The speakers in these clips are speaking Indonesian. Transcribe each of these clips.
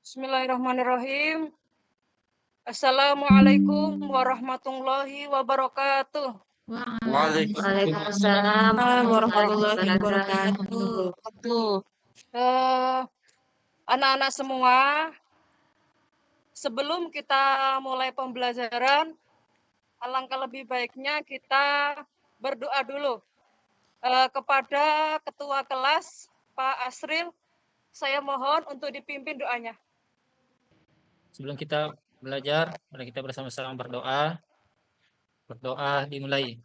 Bismillahirrahmanirrahim. Assalamualaikum warahmatullahi wabarakatuh. Waalaikumsalam warahmatullahi wabarakatuh. Anak-anak semua, sebelum kita mulai pembelajaran, alangkah lebih baiknya kita berdoa dulu kepada Ketua Kelas, Pak Asril. Saya mohon untuk dipimpin doanya. Sebelum kita belajar, mari kita bersama-sama berdoa. Berdoa dimulai.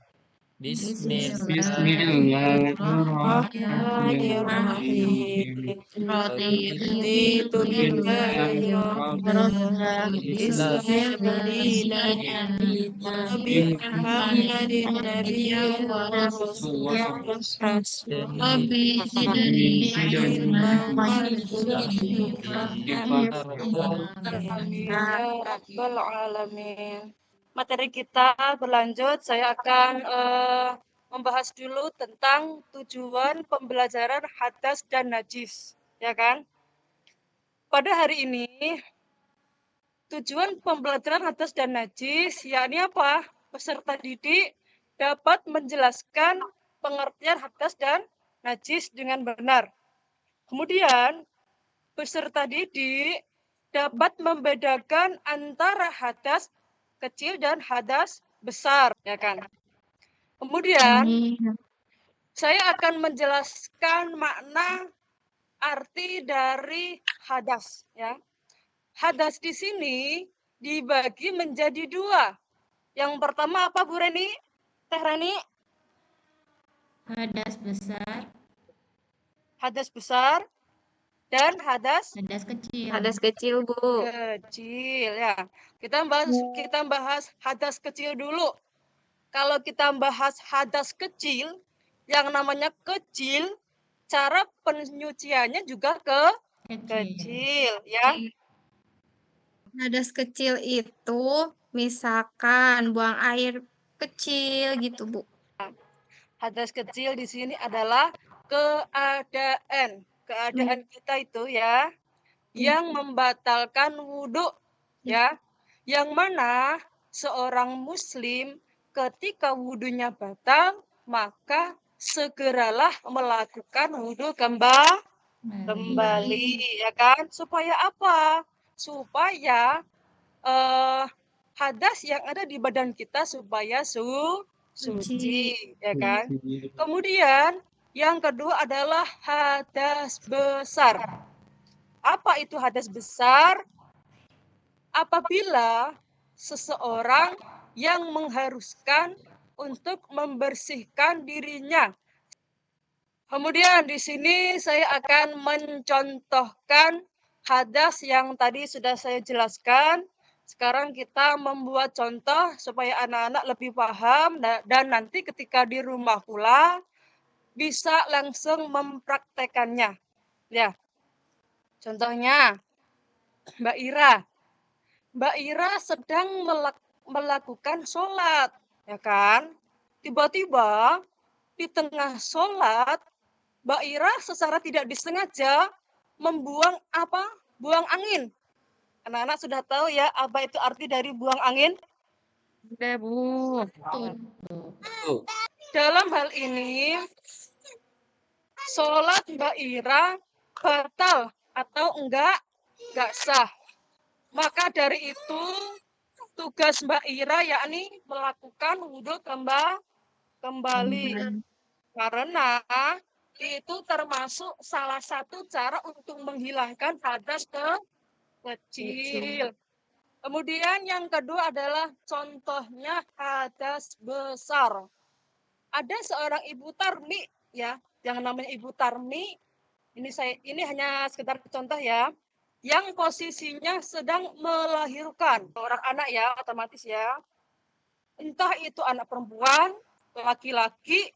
Bismillahirrahmanirrahim. Raditu billahi rabban Islam dinan wa bi Muhammadin nabiyyan wa rasulan Rabbi zidni ilman Amin ya rabbal alamin. Materi kita berlanjut, saya akan membahas dulu tentang tujuan pembelajaran hadas dan najis, ya kan? Pada hari ini, tujuan pembelajaran hadas dan najis, yakni apa? Peserta didik dapat menjelaskan pengertian hadas dan najis dengan benar. Kemudian, peserta didik dapat membedakan antara hadas kecil dan hadas besar, ya kan? Kemudian saya akan menjelaskan makna arti dari hadas, ya. Hadas di sini dibagi menjadi dua. Yang pertama apa, Bu Reni? Teh Reni? Hadas besar. Hadas besar dan hadas kecil. Hadas kecil, Bu. Kecil, ya. Kita bahas hadas kecil dulu. Kalau kita bahas hadas kecil, yang namanya kecil, cara penyuciannya juga kecil, ya. Hadas kecil itu misalkan buang air kecil gitu, Bu. Hadas kecil di sini adalah keadaan kita itu, ya, yang membatalkan wudhu, ya, yang mana seorang muslim ketika wudhunya batal, maka segeralah melakukan wudhu kembali, ya kan? Supaya apa? Supaya hadas yang ada di badan kita supaya suci, ya kan? Kemudian yang kedua adalah hadas besar. Apa itu hadas besar? Apabila seseorang yang mengharuskan untuk membersihkan dirinya. Kemudian di sini saya akan mencontohkan hadas yang tadi sudah saya jelaskan. Sekarang kita membuat contoh supaya anak-anak lebih paham dan nanti ketika di rumah pula bisa langsung mempraktekannya. Ya. Contohnya Mbak Ira. Mbak Ira sedang melakukan sholat, ya kan? Tiba-tiba di tengah sholat, Mbak Ira secara tidak disengaja membuang apa? Buang angin. Anak-anak sudah tahu ya apa itu arti dari buang angin? Udah, Bu. Dalam hal ini, sholat Mbak Ira batal atau enggak sah. Maka dari itu, tugas Mbak Ira yakni melakukan wudhu kembali. Karena itu termasuk salah satu cara untuk menghilangkan hadas kecil. Kemudian yang kedua adalah contohnya hadas besar. Ada seorang ibu Tarmi, ya, yang namanya Ibu Tarmi. Ini hanya sekedar contoh ya. Yang posisinya sedang melahirkan orang anak, ya, otomatis ya. Entah itu anak perempuan, laki-laki.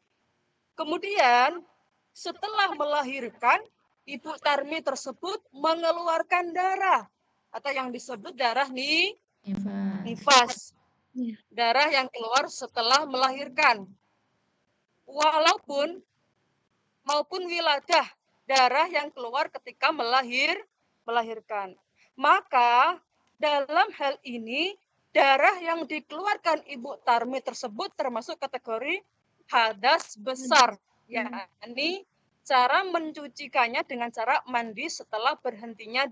Kemudian setelah melahirkan, Ibu Tarmi tersebut mengeluarkan darah atau yang disebut darah nifas. Darah yang keluar setelah melahirkan. Maupun wiladah, darah yang keluar ketika melahirkan. Maka dalam hal ini darah yang dikeluarkan Ibu Tarmi tersebut termasuk kategori hadas besar, yakni cara mencucikannya dengan cara mandi setelah berhentinya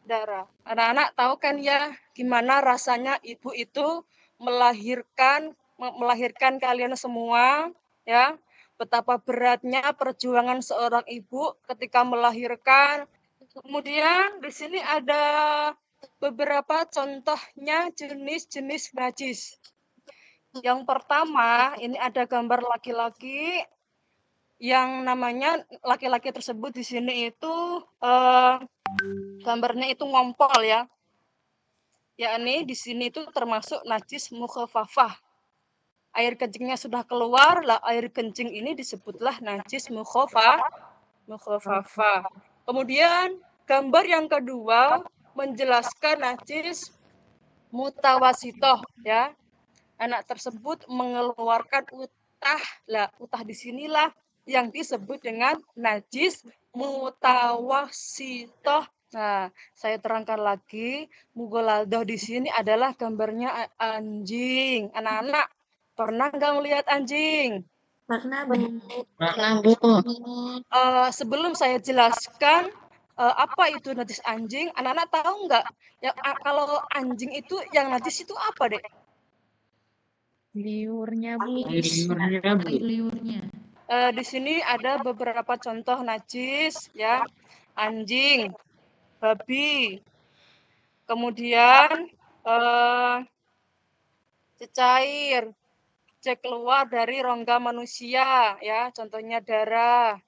darah. Anak-anak tahu kan ya gimana rasanya ibu itu melahirkan kalian semua, ya. Betapa beratnya perjuangan seorang ibu ketika melahirkan. Kemudian di sini ada beberapa contohnya jenis-jenis najis. Yang pertama, ini ada gambar laki-laki yang namanya laki-laki tersebut di sini itu gambarnya itu ngompol ya. Yakni di sini itu termasuk najis mukhafafah. Air kencingnya sudah keluar, lah air kencing ini disebutlah najis mukhafafah. Kemudian gambar yang kedua menjelaskan najis mutawasitoh ya. Anak tersebut mengeluarkan utah. Lah, utah di sinilah yang disebut dengan najis mutawasitoh. Nah, saya terangkan lagi, mughaladhah di sini adalah gambarnya anjing. Anak-anak pernah nggak melihat anjing? Pernah, Bu. Pernah, Bu. Sebelum saya jelaskan apa itu najis anjing, anak-anak tahu nggak? Ya, kalau anjing itu yang najis itu apa, Dek? Liurnya, Bu. Liurnya. Di sini ada beberapa contoh najis ya, anjing, babi, kemudian cecair, cek keluar dari rongga manusia ya, contohnya darah,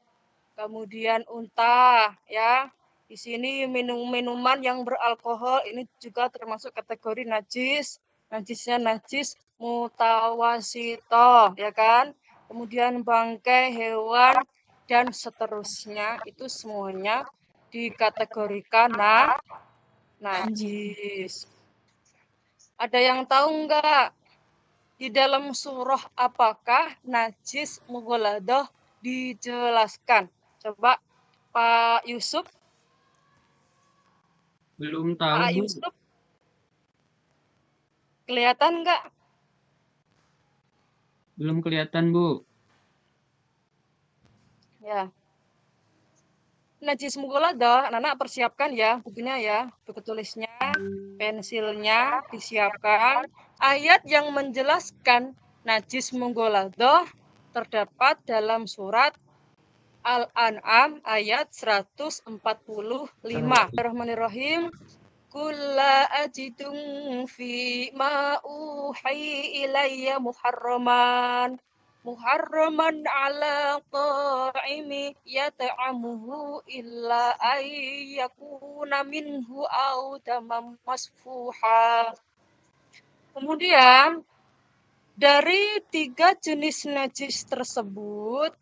kemudian unta ya. Di sini minuman yang beralkohol ini juga termasuk kategori najis. Najisnya najis mutawasito ya kan. Kemudian bangkai hewan dan seterusnya itu semuanya dikategorikan najis. Ada yang tahu enggak di dalam surah apakah najis mughaladhah dijelaskan? Coba Pak Yusuf. Belum tahu, Pak Bu. Yusuf. Kelihatan enggak? Belum kelihatan, Bu. Ya. Najis mughaladhah, anak-anak persiapkan ya bukunya ya, buku tulisnya, pensilnya disiapkan. Ayat yang menjelaskan najis mughaladhah terdapat dalam surat Al-An'am ayat 145. Bismillahirrahmanirrahim. Qul la ajidun fi ma uhi ilayya muharraman ala ta'imi yata'amuhu illa ayyakuna minhu aw damam masfuha. Kemudian dari tiga jenis najis tersebut,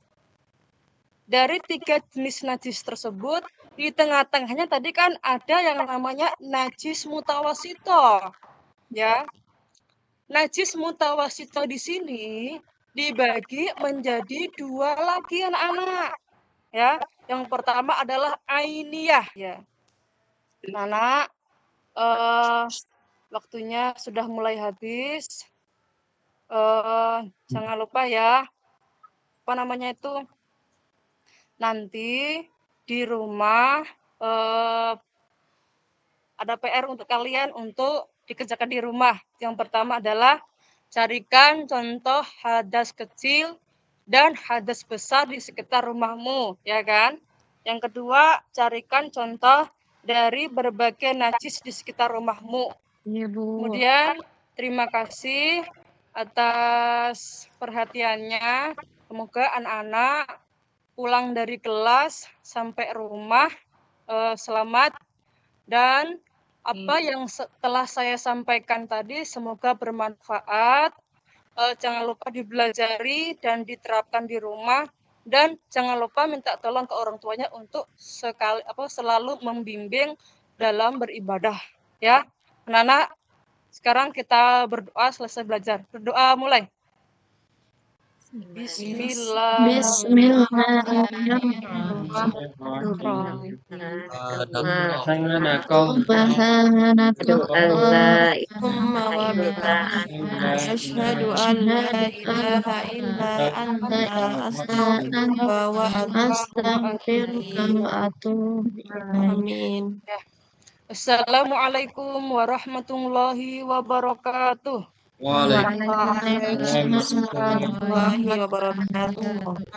di tengah-tengahnya tadi kan ada yang namanya najis mutawasito, ya. Najis mutawasito di sini dibagi menjadi dua lagi anak-anak, ya. Yang pertama adalah ainiyah, ya. Anak, waktunya sudah mulai habis. Jangan lupa ya, apa namanya itu? Nanti di rumah ada PR untuk kalian untuk dikerjakan di rumah. Yang pertama adalah carikan contoh hadas kecil dan hadas besar di sekitar rumahmu, ya kan? Yang kedua, carikan contoh dari berbagai najis di sekitar rumahmu. Iya, Bu. Kemudian, terima kasih atas perhatiannya. Semoga anak-anak pulang dari kelas sampai rumah selamat, dan apa yang telah saya sampaikan tadi semoga bermanfaat. Jangan lupa dipelajari dan diterapkan di rumah, dan jangan lupa minta tolong ke orang tuanya untuk selalu membimbing dalam beribadah ya. Anak-anak, sekarang kita berdoa selesai belajar. Berdoa mulai. Asyhadu an la ilaha illa anta astaghfiruka wa atubu ilaik. Amin. Assalamualaikum warahmatullahi wabarakatuh. Waalaikumsalam warahmatullahi wabarakatuh.